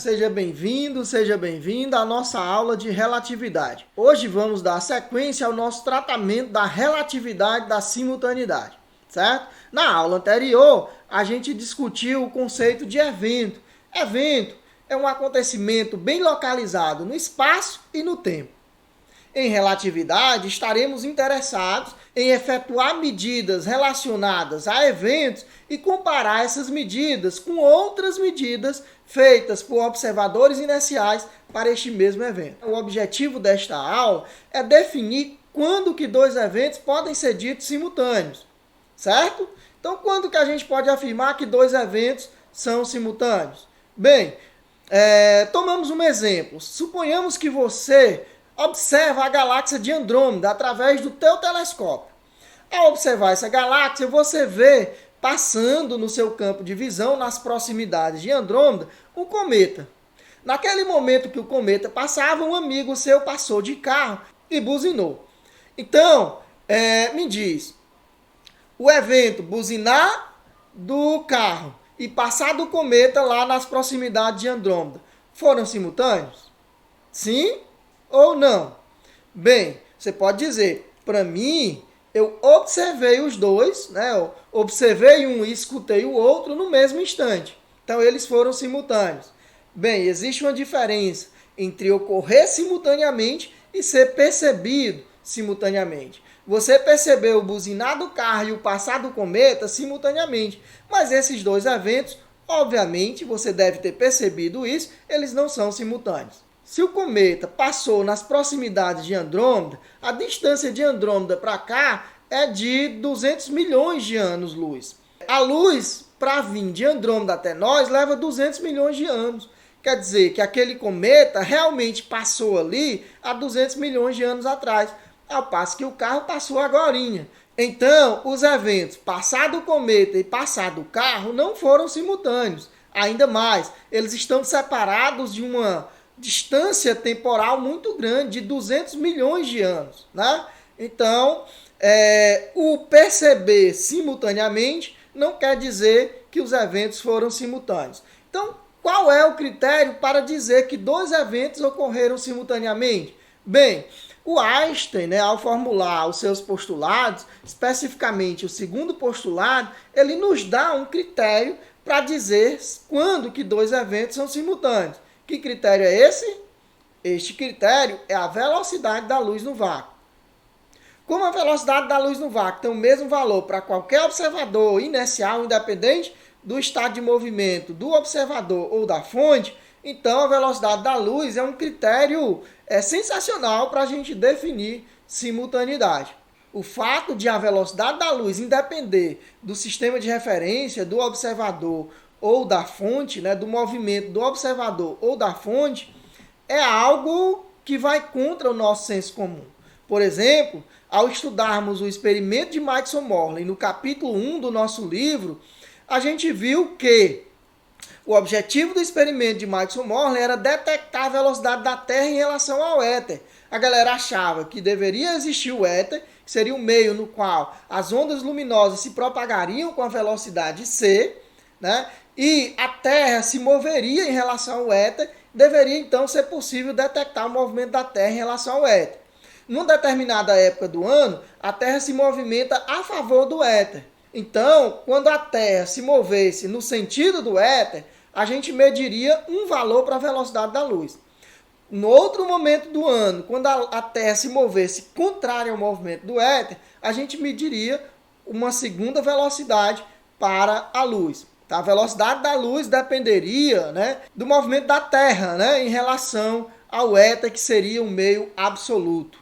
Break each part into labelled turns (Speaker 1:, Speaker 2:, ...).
Speaker 1: Seja bem-vindo, seja bem-vinda à nossa aula de relatividade. Hoje vamos dar sequência ao nosso tratamento da relatividade da simultaneidade, certo? Na aula anterior, a gente discutiu o conceito de evento. Evento é um acontecimento bem localizado no espaço e no tempo. Em relatividade, estaremos interessados em efetuar medidas relacionadas a eventos e comparar essas medidas com outras medidas feitas por observadores inerciais para este mesmo evento. O objetivo desta aula é definir quando que dois eventos podem ser ditos simultâneos, certo? Então, quando que a gente pode afirmar que dois eventos são simultâneos? Bem, tomamos um exemplo. Suponhamos que você observa a galáxia de Andrômeda através do teu telescópio. Ao observar essa galáxia, você vê passando no seu campo de visão, nas proximidades de Andrômeda, um cometa. Naquele momento que o cometa passava, um amigo seu passou de carro e buzinou. Então, me diz, o evento buzinar do carro e passar do cometa lá nas proximidades de Andrômeda foram simultâneos? Sim ou não? Bem, você pode dizer, para mim, eu observei os dois, né? Eu observei um e escutei o outro no mesmo instante. Então, eles foram simultâneos. Bem, existe uma diferença entre ocorrer simultaneamente e ser percebido simultaneamente. Você percebeu o buzinar do carro e o passar do cometa simultaneamente, mas esses dois eventos, obviamente, você deve ter percebido isso, eles não são simultâneos. Se o cometa passou nas proximidades de Andrômeda, a distância de Andrômeda para cá é de 200 milhões de anos-luz. A luz, para vir de Andrômeda até nós, leva 200 milhões de anos. Quer dizer que aquele cometa realmente passou ali há 200 milhões de anos atrás, ao passo que o carro passou agorinha. Então, os eventos passar do cometa e passar do carro não foram simultâneos. Ainda mais, eles estão separados de uma distância temporal muito grande, de 200 milhões de anos, né? Então, o perceber simultaneamente não quer dizer que os eventos foram simultâneos. Então, qual é o critério para dizer que dois eventos ocorreram simultaneamente? Bem, o Einstein, né, ao formular os seus postulados, especificamente o segundo postulado, ele nos dá um critério para dizer quando que dois eventos são simultâneos. Que critério é esse? Este critério é a velocidade da luz no vácuo. Como a velocidade da luz no vácuo tem o mesmo valor para qualquer observador inercial, independente do estado de movimento do observador ou da fonte, então a velocidade da luz é um critério sensacional para a gente definir simultaneidade. O fato de a velocidade da luz independer do sistema de referência do observador ou da fonte, né, do movimento do observador ou da fonte, é algo que vai contra o nosso senso comum. Por exemplo, ao estudarmos o experimento de Madison-Morley no capítulo 1 do nosso livro, a gente viu que o objetivo do experimento de Madison-Morley era detectar a velocidade da Terra em relação ao éter. A galera achava que deveria existir o éter, que seria o meio no qual as ondas luminosas se propagariam com a velocidade c, né? E a Terra se moveria em relação ao éter, deveria então ser possível detectar o movimento da Terra em relação ao éter. Numa determinada época do ano, a Terra se movimenta a favor do éter. Então, quando a Terra se movesse no sentido do éter, a gente mediria um valor para a velocidade da luz. No outro momento do ano, quando a Terra se movesse contrária ao movimento do éter, a gente mediria uma segunda velocidade para a luz. A velocidade da luz dependeria, né, do movimento da Terra, né, em relação ao éter, que seria um meio absoluto.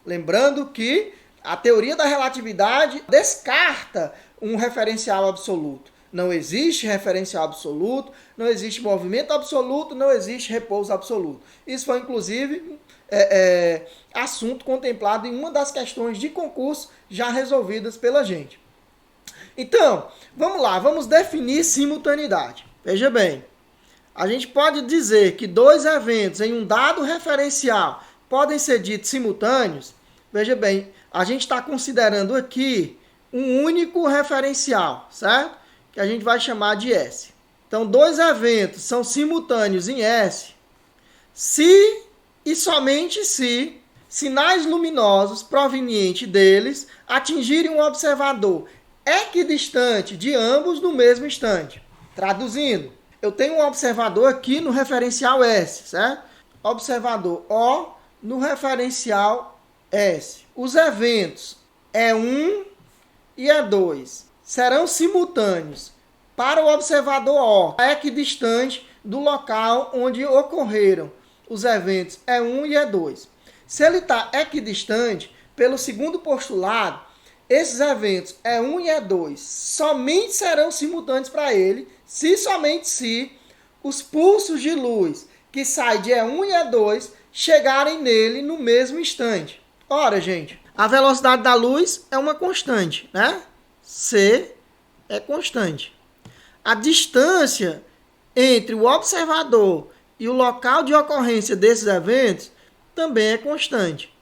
Speaker 1: Lembrando que a teoria da relatividade descarta um referencial absoluto. Não existe referencial absoluto, não existe movimento absoluto, não existe repouso absoluto. Isso foi, inclusive, assunto contemplado em uma das questões de concurso já resolvidas pela gente. Então, vamos lá, vamos definir simultaneidade. Veja bem, a gente pode dizer que dois eventos em um dado referencial podem ser ditos simultâneos. Veja bem, a gente está considerando aqui um único referencial, certo? Que a gente vai chamar de S. Então, dois eventos são simultâneos em S se e somente se sinais luminosos provenientes deles atingirem um observador equidistante de ambos no mesmo instante. Traduzindo, eu tenho um observador aqui no referencial S, certo? Observador O no referencial S. Os eventos E1 e E2 serão simultâneos para o observador O, equidistante do local onde ocorreram os eventos E1 e E2. Se ele está equidistante, pelo segundo postulado, esses eventos E1 e E2 somente serão simultâneos para ele, se somente se os pulsos de luz que saem de E1 e E2 chegarem nele no mesmo instante. Ora, gente, a velocidade da luz é uma constante, né? C é constante. A distância entre o observador e o local de ocorrência desses eventos também é constante.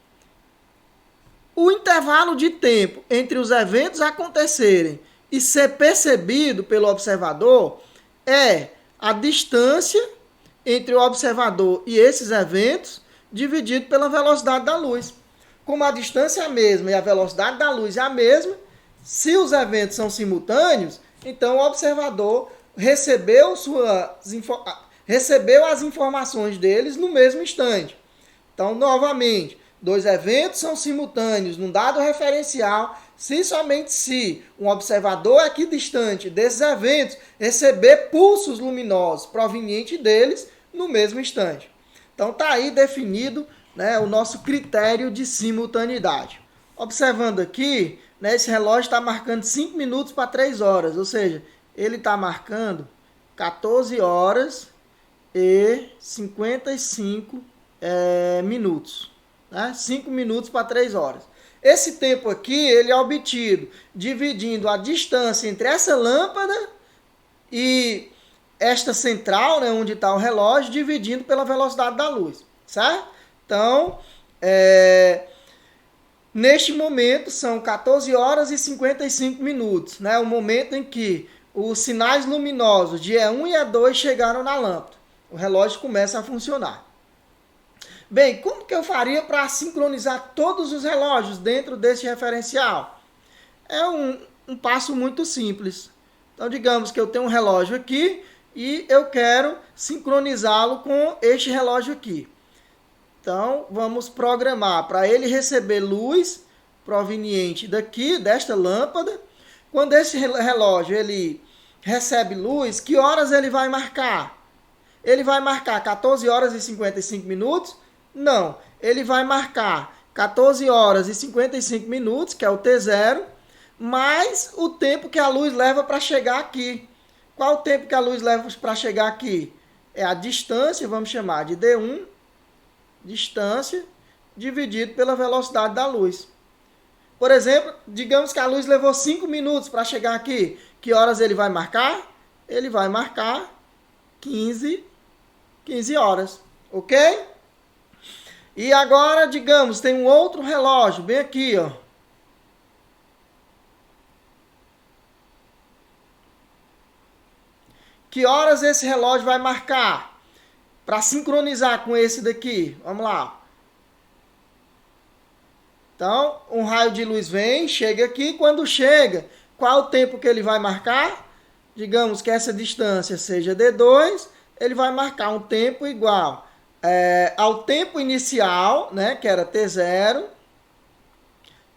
Speaker 1: O intervalo de tempo entre os eventos acontecerem e ser percebido pelo observador é a distância entre o observador e esses eventos dividido pela velocidade da luz. Como a distância é a mesma e a velocidade da luz é a mesma, se os eventos são simultâneos, então o observador recebeu as informações deles no mesmo instante. Então, novamente, dois eventos são simultâneos num dado referencial, se somente se um observador equidistante desses eventos receber pulsos luminosos provenientes deles no mesmo instante. Então, está aí definido, né, o nosso critério de simultaneidade. Observando aqui, né, esse relógio está marcando 5 minutos para 3 horas, ou seja, ele está marcando 14 horas e 55 minutos. Né? 5 minutos para 3 horas. Esse tempo aqui ele é obtido dividindo a distância entre essa lâmpada e esta central, né, onde está o relógio, dividindo pela velocidade da luz. Certo? Então, neste momento são 14 horas e 55 minutos. Né? O momento em que os sinais luminosos de E1 e E2 chegaram na lâmpada. O relógio começa a funcionar. Bem, como que eu faria para sincronizar todos os relógios dentro desse referencial? É um passo muito simples. Então, digamos que eu tenho um relógio aqui e eu quero sincronizá-lo com este relógio aqui. Então, vamos programar para ele receber luz proveniente daqui, desta lâmpada. Quando esse relógio ele recebe luz, que horas ele vai marcar? Ele vai marcar 14 horas e 55 minutos? Não, ele vai marcar 14 horas e 55 minutos, que é o T0, mais o tempo que a luz leva para chegar aqui. Qual o tempo que a luz leva para chegar aqui? É a distância, vamos chamar de D1, distância, dividido pela velocidade da luz. Por exemplo, digamos que a luz levou 5 minutos para chegar aqui. Que horas ele vai marcar? Ele vai marcar 15 horas, ok? E agora, digamos, tem um outro relógio, bem aqui, ó. Que horas esse relógio vai marcar? Para sincronizar com esse daqui. Vamos lá. Então, um raio de luz vem, chega aqui. Quando chega, qual o tempo que ele vai marcar? Digamos que essa distância seja D2, ele vai marcar um tempo igual ao tempo inicial, né, que era T0,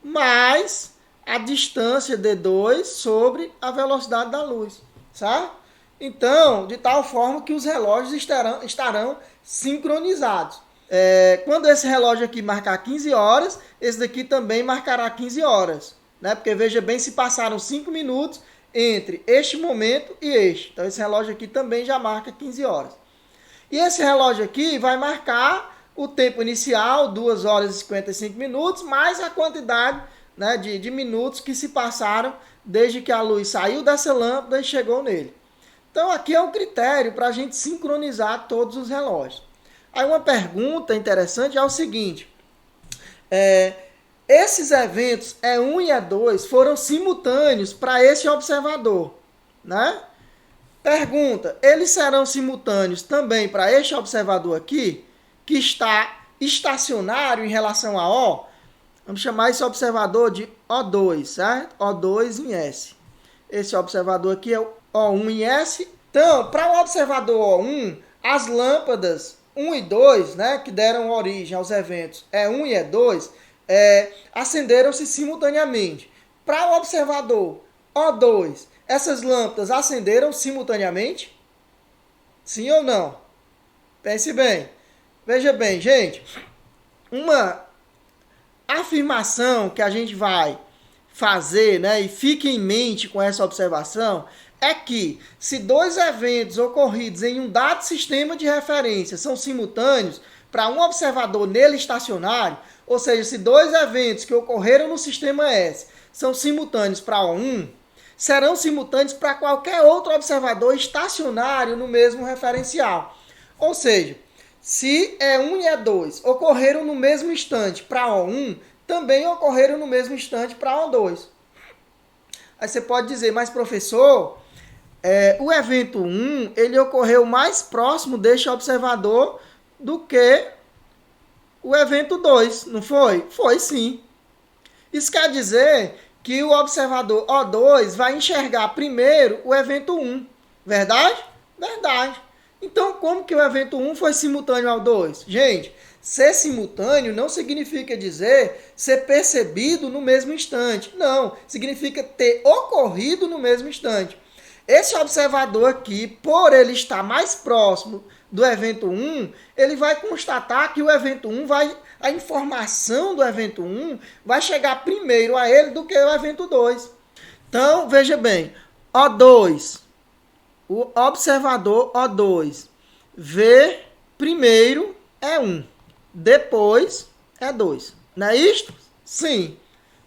Speaker 1: mais a distância D2 sobre a velocidade da luz, certo? Então, de tal forma que os relógios estarão sincronizados. Quando esse relógio aqui marcar 15 horas, esse daqui também marcará 15 horas, né? Porque veja bem, se passaram 5 minutos entre este momento e este. Então, esse relógio aqui também já marca 15 horas. E esse relógio aqui vai marcar o tempo inicial, 2 horas e 55 minutos, mais a quantidade, né, de minutos que se passaram desde que a luz saiu dessa lâmpada e chegou nele. Então, aqui é um critério para a gente sincronizar todos os relógios. Aí uma pergunta interessante é o seguinte. Esses eventos E1 e E2 foram simultâneos para esse observador, né? Pergunta, eles serão simultâneos também para este observador aqui, que está estacionário em relação a O? Vamos chamar esse observador de O2, certo? O2 em S. Esse observador aqui é o O1 em S. Então, para o observador O1, as lâmpadas 1 e 2, né, que deram origem aos eventos E1 e E2, acenderam-se simultaneamente. Para o observador O2, essas lâmpadas acenderam simultaneamente? Sim ou não? Pense bem. Veja bem, gente, uma afirmação que a gente vai fazer, né, e fique em mente com essa observação, é que se dois eventos ocorridos em um dado sistema de referência são simultâneos para um observador nele estacionário, ou seja, se dois eventos que ocorreram no sistema S são simultâneos para O1, serão simultâneos para qualquer outro observador estacionário no mesmo referencial. Ou seja, se E1 e E2 ocorreram no mesmo instante para O1, também ocorreram no mesmo instante para O2. Aí você pode dizer, mas professor, o evento 1 ele ocorreu mais próximo deste observador do que o evento 2, não foi? Foi sim. Isso quer dizer que o observador O2 vai enxergar primeiro o evento 1. Verdade? Verdade. Então, como que o evento 1 foi simultâneo ao 2? Gente, ser simultâneo não significa dizer ser percebido no mesmo instante. Não, significa ter ocorrido no mesmo instante. Esse observador aqui, por ele estar mais próximo do evento 1, ele vai constatar que o evento 1 a informação do evento 1 vai chegar primeiro a ele do que o evento 2. Então, veja bem, O2, o observador O2 vê primeiro E1, depois E2. Não é isto? Sim.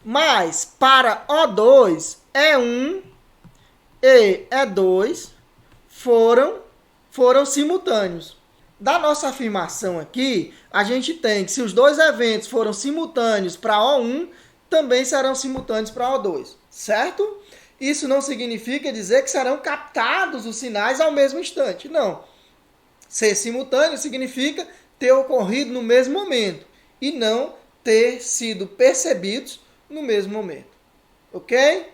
Speaker 1: Mas para O2, E1 e E2 foram simultâneos. Da nossa afirmação aqui, a gente tem que se os dois eventos foram simultâneos para O1, também serão simultâneos para O2, certo? Isso não significa dizer que serão captados os sinais ao mesmo instante, não. Ser simultâneo significa ter ocorrido no mesmo momento e não ter sido percebidos no mesmo momento, ok?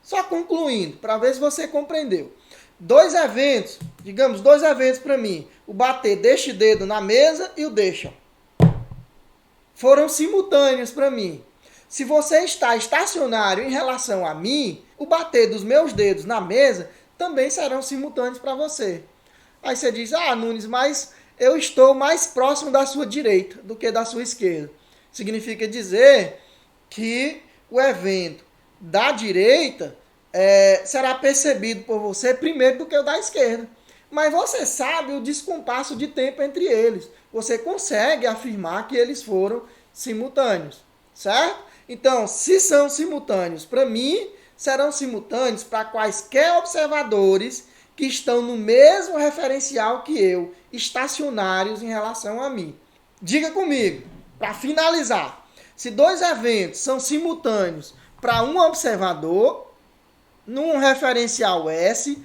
Speaker 1: Só concluindo, para ver se você compreendeu. Dois eventos, digamos, dois eventos para mim. O bater deste dedo na mesa e o deixa. Foram simultâneos para mim. Se você está estacionário em relação a mim, o bater dos meus dedos na mesa também serão simultâneos para você. Aí você diz, Nunes, mas eu estou mais próximo da sua direita do que da sua esquerda. Significa dizer que o evento da direita será percebido por você primeiro do que o da esquerda. Mas você sabe o descompasso de tempo entre eles. Você consegue afirmar que eles foram simultâneos, certo? Então, se são simultâneos para mim, serão simultâneos para quaisquer observadores que estão no mesmo referencial que eu, estacionários em relação a mim. Diga comigo, para finalizar, se dois eventos são simultâneos para um observador, num referencial S,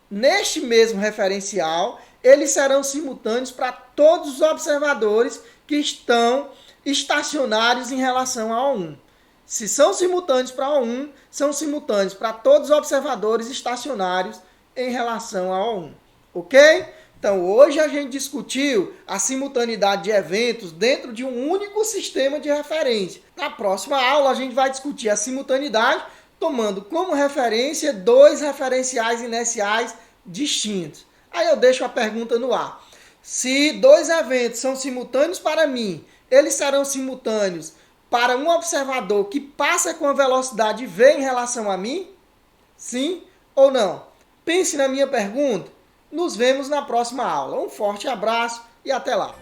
Speaker 1: neste mesmo referencial, eles serão simultâneos para todos os observadores que estão estacionários em relação a O1. Se são simultâneos para O1, são simultâneos para todos os observadores estacionários em relação a O1. Ok? Então, hoje a gente discutiu a simultaneidade de eventos dentro de um único sistema de referência. Na próxima aula, a gente vai discutir a simultaneidade tomando como referência dois referenciais inerciais distintos. Aí eu deixo a pergunta no ar. Se dois eventos são simultâneos para mim, eles serão simultâneos para um observador que passa com a velocidade v em relação a mim? Sim ou não? Pense na minha pergunta. Nos vemos na próxima aula. Um forte abraço e até lá.